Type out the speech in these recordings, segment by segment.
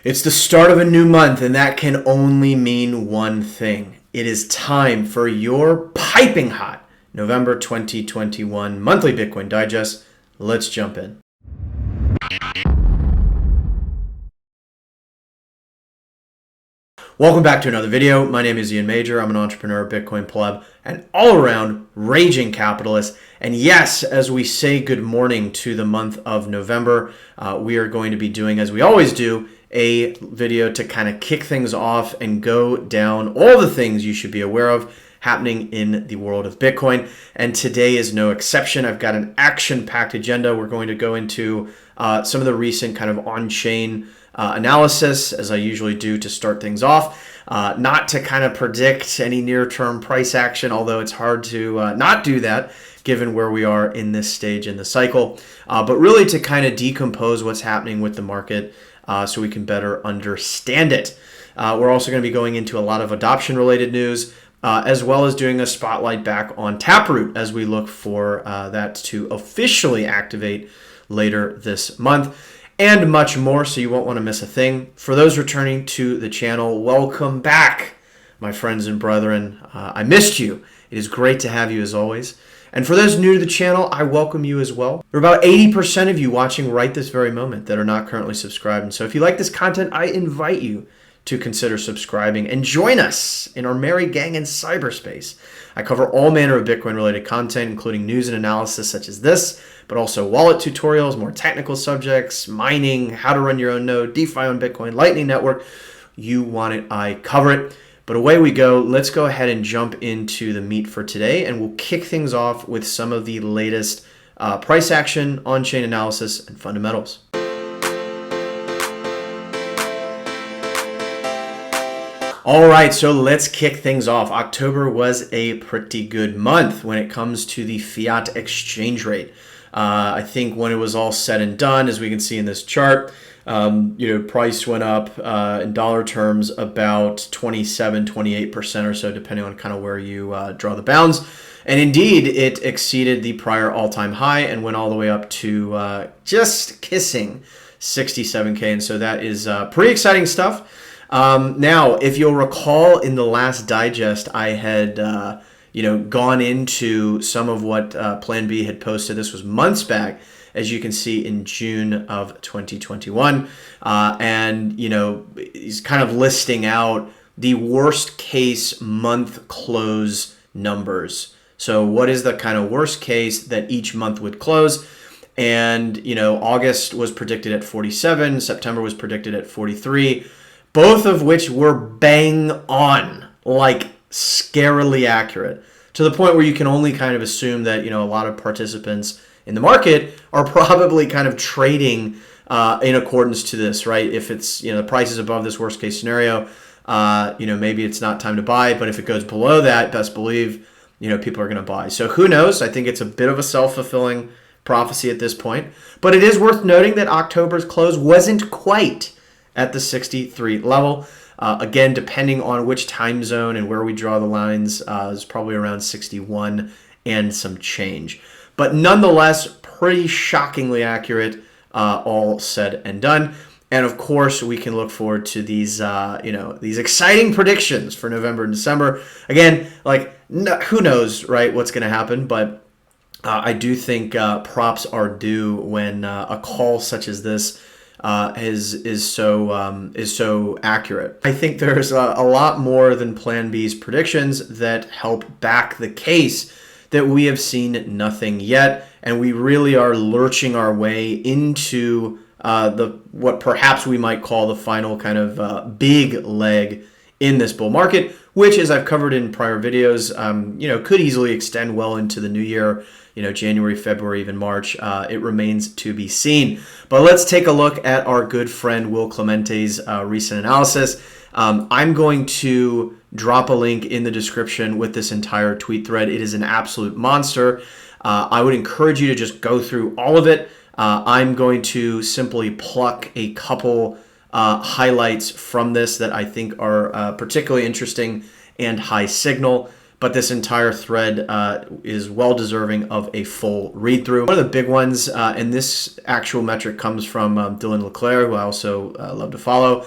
It's the start of a new month, and that can only mean one thing. It is time for your piping hot November 2021 monthly Bitcoin Digest. Let's jump in. Welcome back to another video. My name is Ian Major. I'm an entrepreneur, Bitcoin pleb, and all-around raging capitalist. And yes, as we say good morning to the month of November, we are going to be doing, as we always do, a video to kind of kick things off and go down all the things you should be aware of happening in the world of Bitcoin. And today is no exception. I've got an action-packed agenda. We're going to go into some of the recent kind of on-chain analysis, as I usually do to start things off. Not to kind of predict any near-term price action, although it's hard to not do that given where we are in this stage in the cycle, but really to kind of decompose what's happening with the market so we can better understand it. We're also going to be going into a lot of adoption-related news, as well as doing a spotlight back on Taproot as we look for that to officially activate later this month, and much more, so you won't want to miss a thing. For those returning to the channel, welcome back, my friends and brethren. I missed you. It is great to have you as always. And for those new to the channel, I welcome you as well. There are about 80% of you watching right this very moment that are not currently subscribed. And so if you like this content, I invite you to consider subscribing and join us in our merry gang in cyberspace. I cover all manner of Bitcoin-related content, including news and analysis such as this, but also wallet tutorials, more technical subjects, mining, how to run your own node, DeFi on Bitcoin, Lightning Network. You want it, I cover it. But away we go. Let's go ahead and jump into the meat for today, and we'll kick things off with some of the latest price action, on-chain analysis, and fundamentals. All right, so let's kick things off. October was a pretty good month when it comes to the fiat exchange rate. I think when it was all said and done, as we can see in this chart, price went up in dollar terms about 27, 28% or so, depending on kind of where you draw the bounds. And indeed, it exceeded the prior all-time high and went all the way up to just kissing 67K. And so that is pretty exciting stuff. Now, if you'll recall in the last digest, I had gone into some of what Plan B had posted. This was months back, as you can see in June of 2021. And, he's kind of listing out the worst case month close numbers. So what is the kind of worst case that each month would close? And, August was predicted at 47, September was predicted at 43. Both of which were bang on, like scarily accurate, to the point where you can only kind of assume that, a lot of participants in the market are probably kind of trading in accordance to this, right? If it's, the price is above this worst case scenario, maybe it's not time to buy, but if it goes below that, best believe, people are going to buy. So who knows? I think it's a bit of a self-fulfilling prophecy at this point, but it is worth noting that October's close wasn't quite at the 63 level. Again, depending on which time zone and where we draw the lines, is probably around 61 and some change. But nonetheless, pretty shockingly accurate, all said and done. And of course, we can look forward to these, these exciting predictions for November and December. Again, who knows, right, what's going to happen, but I do think props are due when a call such as this is so accurate. I think there's a lot more than Plan B's predictions that help back the case that we have seen nothing yet, and we really are lurching our way into what perhaps we might call the final kind of big leg in this bull market, which, as I've covered in prior videos, could easily extend well into the new year. January, February, even March. It remains to be seen. But let's take a look at our good friend Will Clemente's recent analysis. I'm going to drop a link in the description with this entire tweet thread. It is an absolute monster. I would encourage you to just go through all of it. I'm going to simply pluck a couple highlights from this that I think are particularly interesting and high signal. but this entire thread is well deserving of a full read through. One of the big ones, and this actual metric comes from Dylan Leclerc, who I also love to follow.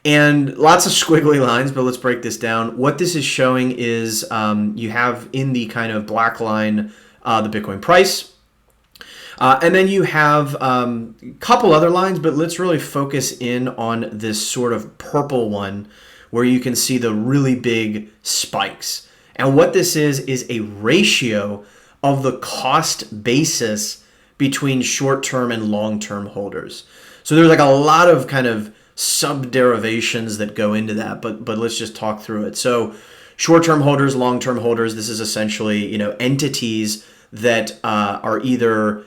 And lots of squiggly lines, but let's break this down. What this is showing is you have in the kind of black line the Bitcoin price. And then you have a couple other lines, but let's really focus in on this sort of purple one where you can see the really big spikes. And what this is a ratio of the cost basis between short-term and long-term holders. So there's like a lot of kind of sub-derivations that go into that, but let's just talk through it. So short-term holders, long-term holders, this is essentially, entities that are either,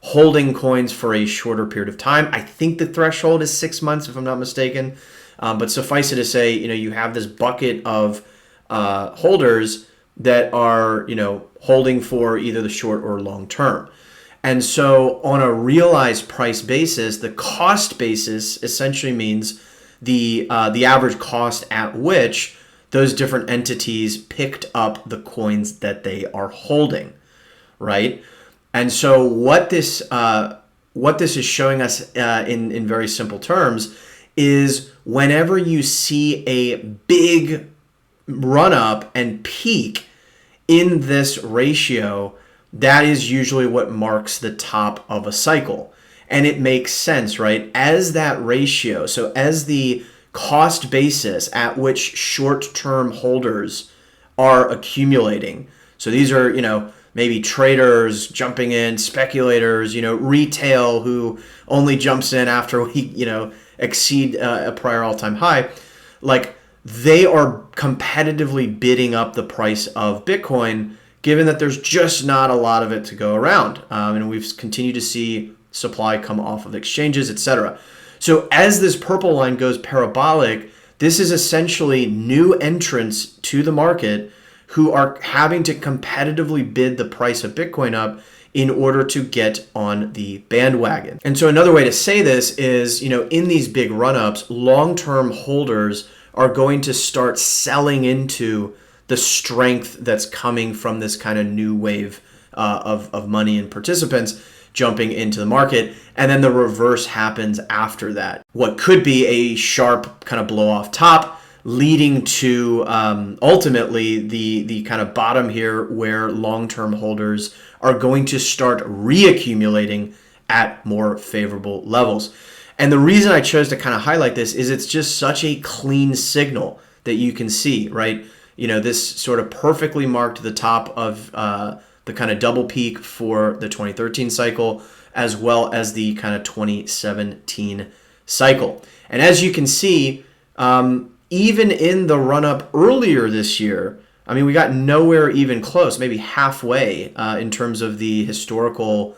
holding coins for a shorter period of time. I think the threshold is 6 months, if I'm not mistaken. But suffice it to say, you have this bucket of holders that are, holding for either the short or long term. And so on a realized price basis, the cost basis essentially means the average cost at which those different entities picked up the coins that they are holding, right? And so what this is showing us in very simple terms is whenever you see a big run up and peak in this ratio, that is usually what marks the top of a cycle. And it makes sense, right? As that ratio, so as the cost basis at which short-term holders are accumulating. So these are, maybe traders jumping in, speculators, retail who only jumps in after we, exceed a prior all-time high. Like they are competitively bidding up the price of Bitcoin, given that there's just not a lot of it to go around. And we've continued to see supply come off of exchanges, etc. So as this purple line goes parabolic, this is essentially new entrants to the market who are having to competitively bid the price of Bitcoin up in order to get on the bandwagon. And so another way to say this is, in these big run-ups, long-term holders are going to start selling into the strength that's coming from this kind of new wave of money and participants jumping into the market. And then the reverse happens after that. What could be a sharp kind of blow off top, leading to ultimately the kind of bottom here where long-term holders are going to start reaccumulating at more favorable levels. And the reason I chose to kind of highlight this is it's just such a clean signal that you can see, right? This sort of perfectly marked the top of the kind of double peak for the 2013 cycle, as well as the kind of 2017 cycle. And as you can see, even in the run-up earlier this year, we got nowhere even close, maybe halfway in terms of the historical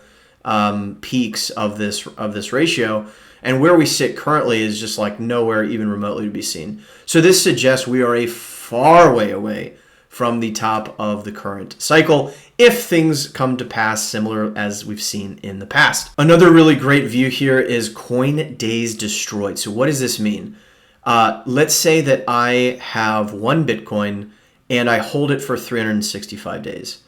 peaks of this ratio. And where we sit currently is just like nowhere even remotely to be seen. So this suggests we are a far way away from the top of the current cycle if things come to pass similar as we've seen in the past. Another really great view here is coin days destroyed. So what does this mean? Let's say that I have one Bitcoin and I hold it for 365 days.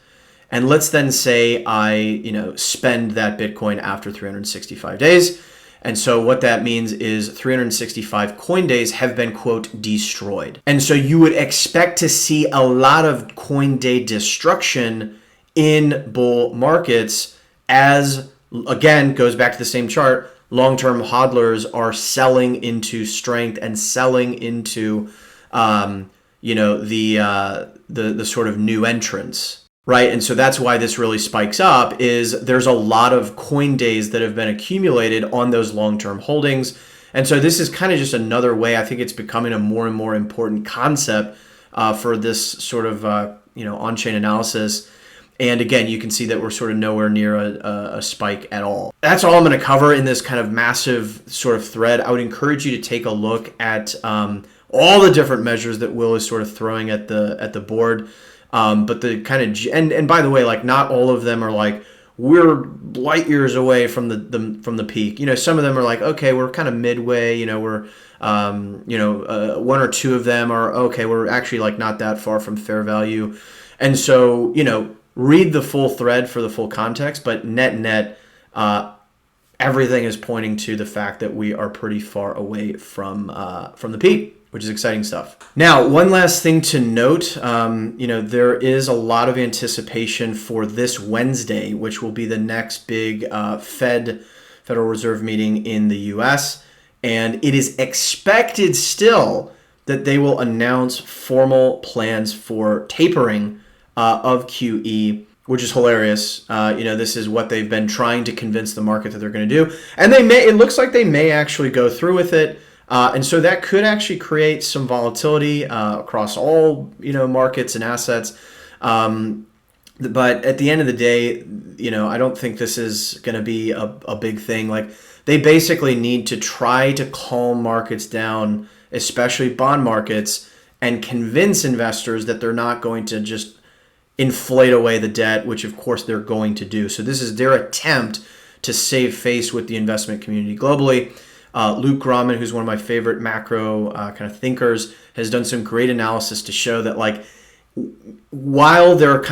And let's then say I, spend that Bitcoin after 365 days. And so what that means is 365 coin days have been, quote, destroyed. And so you would expect to see a lot of coin day destruction in bull markets as, again, goes back to the same chart, long-term hodlers are selling into strength and selling into, the sort of new entrants. Right. And so that's why this really spikes up is there's a lot of coin days that have been accumulated on those long-term holdings. And so this is kind of just another way. I think it's becoming a more and more important concept for this sort of, on-chain analysis. And again, you can see that we're sort of nowhere near a spike at all. That's all I'm going to cover in this kind of massive sort of thread. I would encourage you to take a look at all the different measures that Will is sort of throwing at the board. But the kind of, and by the way, like not all of them are like we're light years away from the peak. Some of them are like, okay, we're kind of midway. We're one or two of them are okay. We're actually like not that far from fair value, and so read the full thread for the full context. But net, everything is pointing to the fact that we are pretty far away from the peak, which is exciting stuff. Now, one last thing to note, there is a lot of anticipation for this Wednesday, which will be the next big Federal Reserve meeting in the U.S., and it is expected still that they will announce formal plans for tapering of QE, which is hilarious. This is what they've been trying to convince the market that they're going to do, and it looks like they may actually go through with it. And so that could actually create some volatility across all markets and assets. But at the end of the day, I don't think this is going to be a big thing. Like, they basically need to try to calm markets down, especially bond markets, and convince investors that they're not going to just inflate away the debt, which of course they're going to do. So this is their attempt to save face with the investment community globally. Luke Grahman, who's one of my favorite macro kind of thinkers, has done some great analysis to show that, like, while they're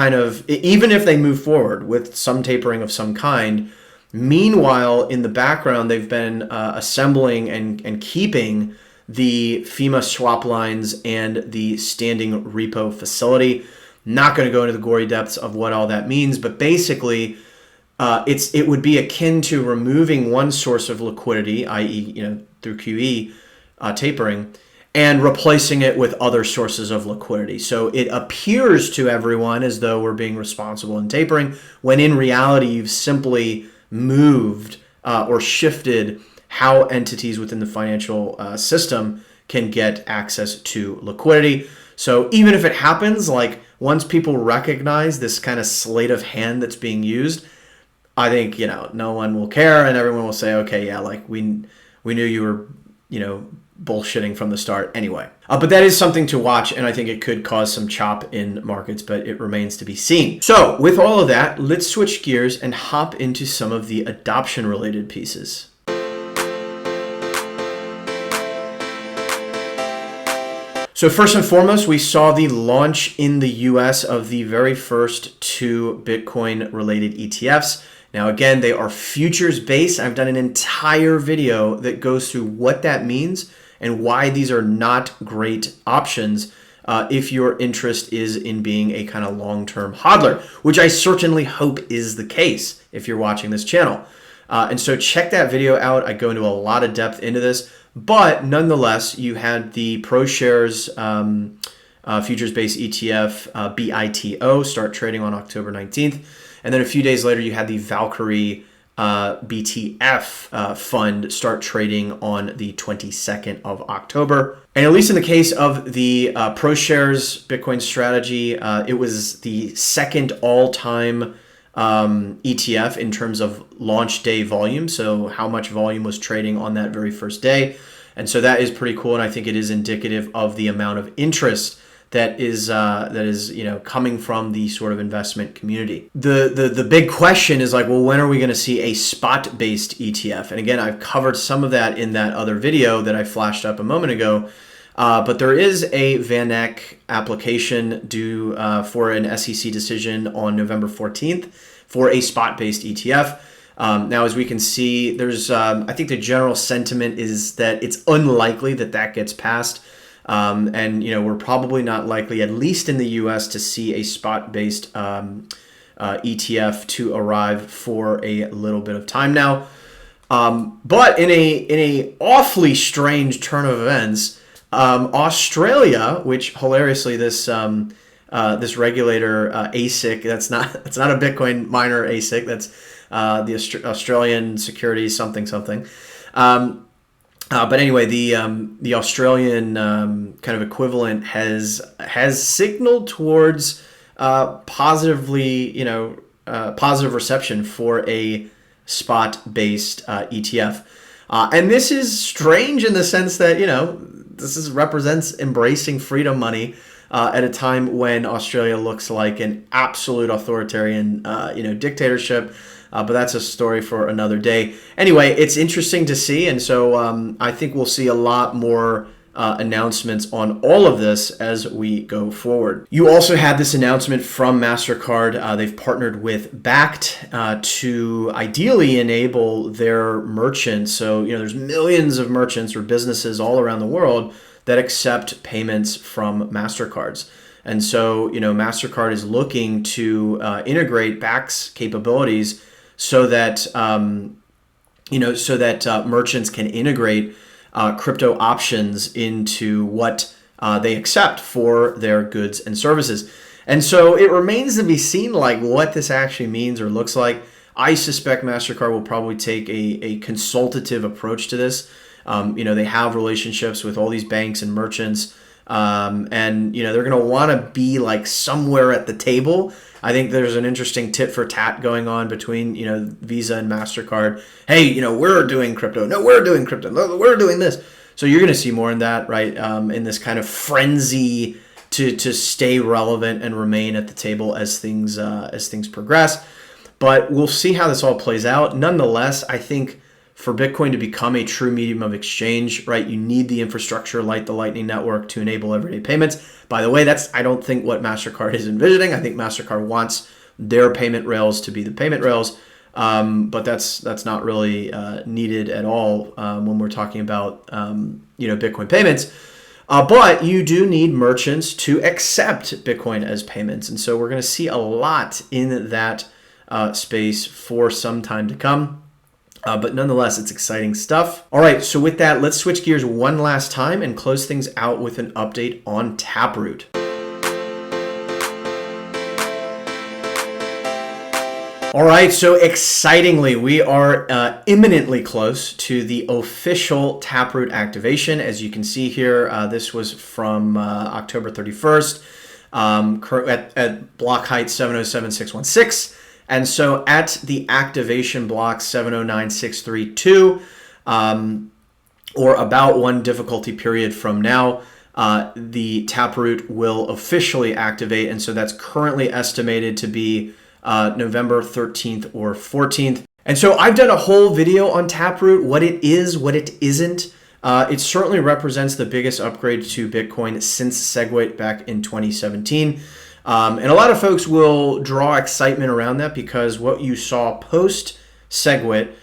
even if they move forward with some tapering of some kind, meanwhile, in the background, they've been assembling and keeping the FEMA swap lines and the standing repo facility. Not going to go into the gory depths of what all that means, but basically, it would be akin to removing one source of liquidity, i.e., through QE tapering, and replacing it with other sources of liquidity. So it appears to everyone as though we're being responsible in tapering, when in reality you've simply moved or shifted how entities within the financial system can get access to liquidity. So even if it happens, like, once people recognize this kind of sleight of hand that's being used, I think, no one will care, and everyone will say, okay, yeah, like, we knew you were, bullshitting from the start anyway. But that is something to watch, and I think it could cause some chop in markets, but it remains to be seen. So with all of that, let's switch gears and hop into some of the adoption-related pieces. So first and foremost, we saw the launch in the US of the very first two Bitcoin-related ETFs. Now, again, they are futures-based. I've done an entire video that goes through what that means and why these are not great options if your interest is in being a kind of long-term hodler, which I certainly hope is the case if you're watching this channel. And so check that video out. I go into a lot of depth into this, but nonetheless, you had the ProShares futures-based ETF, BITO, start trading on October 19th. And then a few days later, you had the Valkyrie BTF fund start trading on the 22nd of October. And at least in the case of the ProShares Bitcoin strategy, it was the second all-time ETF in terms of launch day volume. So how much volume was trading on that very first day. And so that is pretty cool. And I think it is indicative of the amount of interest that is coming from the sort of investment community. The big question is like, well, when are we going to see a spot-based ETF? And again, I've covered some of that in that other video that I flashed up a moment ago. But there is a Van Eck application due for an SEC decision on November 14th for a spot-based ETF. Now, as we can see, there's I think the general sentiment is that it's unlikely that that gets passed. And we're probably not likely, at least in the U.S., to see a spot-based ETF to arrive for a little bit of time now. But in a awfully strange turn of events, Australia, which hilariously this regulator ASIC, that's not a Bitcoin miner ASIC, that's the Australian Securities something. But anyway, the Australian kind of equivalent has signaled towards positive reception for a spot-based ETF, and this is strange in the sense that represents embracing freedom money at a time when Australia looks like an absolute authoritarian dictatorship. but that's a story for another day. Anyway, it's interesting to see, and so I think we'll see a lot more announcements on all of this as we go forward. You also had this announcement from MasterCard. They've partnered with Bakkt to ideally enable their merchants. So, there's millions of merchants or businesses all around the world that accept payments from MasterCards. And so, MasterCard is looking to integrate Bakkt's capabilities so that, merchants can integrate crypto options into what they accept for their goods and services. And so it remains to be seen what this actually means or looks like. I suspect MasterCard will probably take a consultative approach to this. They have relationships with all these banks and merchants, and they're going to want to be somewhere at the table. I think there's an interesting tit for tat going on between Visa and MasterCard. Hey, we're doing crypto. No, we're doing crypto. No, we're doing this. So you're going to see more in that, right? In this kind of frenzy to stay relevant and remain at the table as things progress. But we'll see how this all plays out. Nonetheless, I think for Bitcoin to become a true medium of exchange, right, you need the infrastructure like the Lightning Network to enable everyday payments. By the way, that's, I don't think, what MasterCard is envisioning. I think MasterCard wants their payment rails to be the payment rails, but that's not really needed at all when we're talking about Bitcoin payments. But you do need merchants to accept Bitcoin as payments, and so we're going to see a lot in that space for some time to come. But nonetheless, it's exciting stuff. All right, so with that, let's switch gears one last time and close things out with an update on Taproot. All right, so excitingly, we are imminently close to the official Taproot activation. As you can see here, this was from October 31st at block height 707.616. And so at the activation block 709.632, or about one difficulty period from now, the Taproot will officially activate. And so that's currently estimated to be November 13th or 14th. And so I've done a whole video on Taproot, what it is, what it isn't. It certainly represents the biggest upgrade to Bitcoin since SegWit back in 2017. And a lot of folks will draw excitement around that because what you saw post SegWit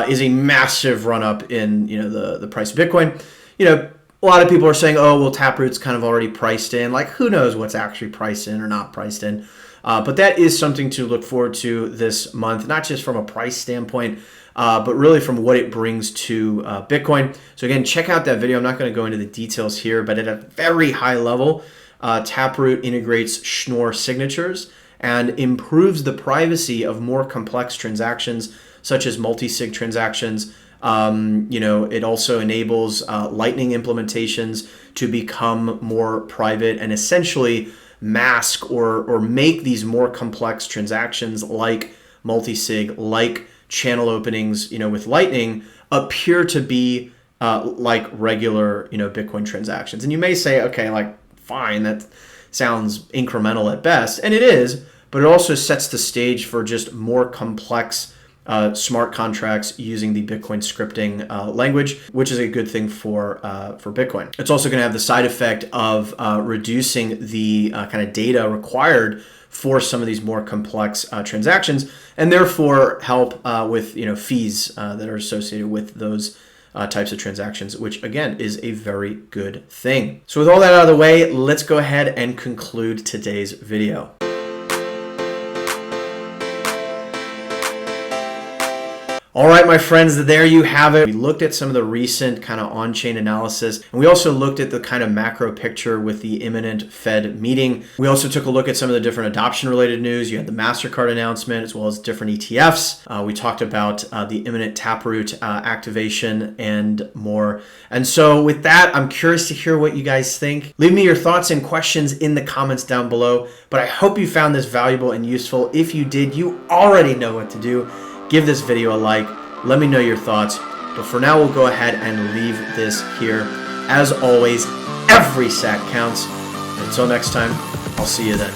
is a massive run up in the price of Bitcoin. A lot of people are saying, oh, well, Taproot's kind of already priced in. Who knows what's actually priced in or not priced in. But that is something to look forward to this month, not just from a price standpoint, but really from what it brings to Bitcoin. So again, check out that video. I'm not going to go into the details here, but at a very high level, Taproot integrates Schnorr signatures and improves the privacy of more complex transactions, such as multi-sig transactions. It also enables Lightning implementations to become more private and essentially mask or make these more complex transactions like multi-sig, like channel openings, with Lightning appear to be like regular, Bitcoin transactions. And you may say, okay, fine, that sounds incremental at best, and it is, but it also sets the stage for just more complex smart contracts using the Bitcoin scripting language, which is a good thing for Bitcoin. It's also going to have the side effect of reducing the kind of data required for some of these more complex transactions, and therefore help with fees that are associated with those types of transactions, which again is a very good thing. So with all that out of the way, let's go ahead and conclude today's video. All right, my friends, there you have it. We looked at some of the recent kind of on-chain analysis, and we also looked at the kind of macro picture with the imminent Fed meeting. We also took a look at some of the different adoption-related news. You had the MasterCard announcement, as well as different ETFs. We talked about the imminent Taproot activation and more. And so with that, I'm curious to hear what you guys think. Leave me your thoughts and questions in the comments down below. But I hope you found this valuable and useful. If you did, you already know what to do. Give this video a like, let me know your thoughts, but for now we'll go ahead and leave this here. As always, every sack counts. Until next time, I'll see you then.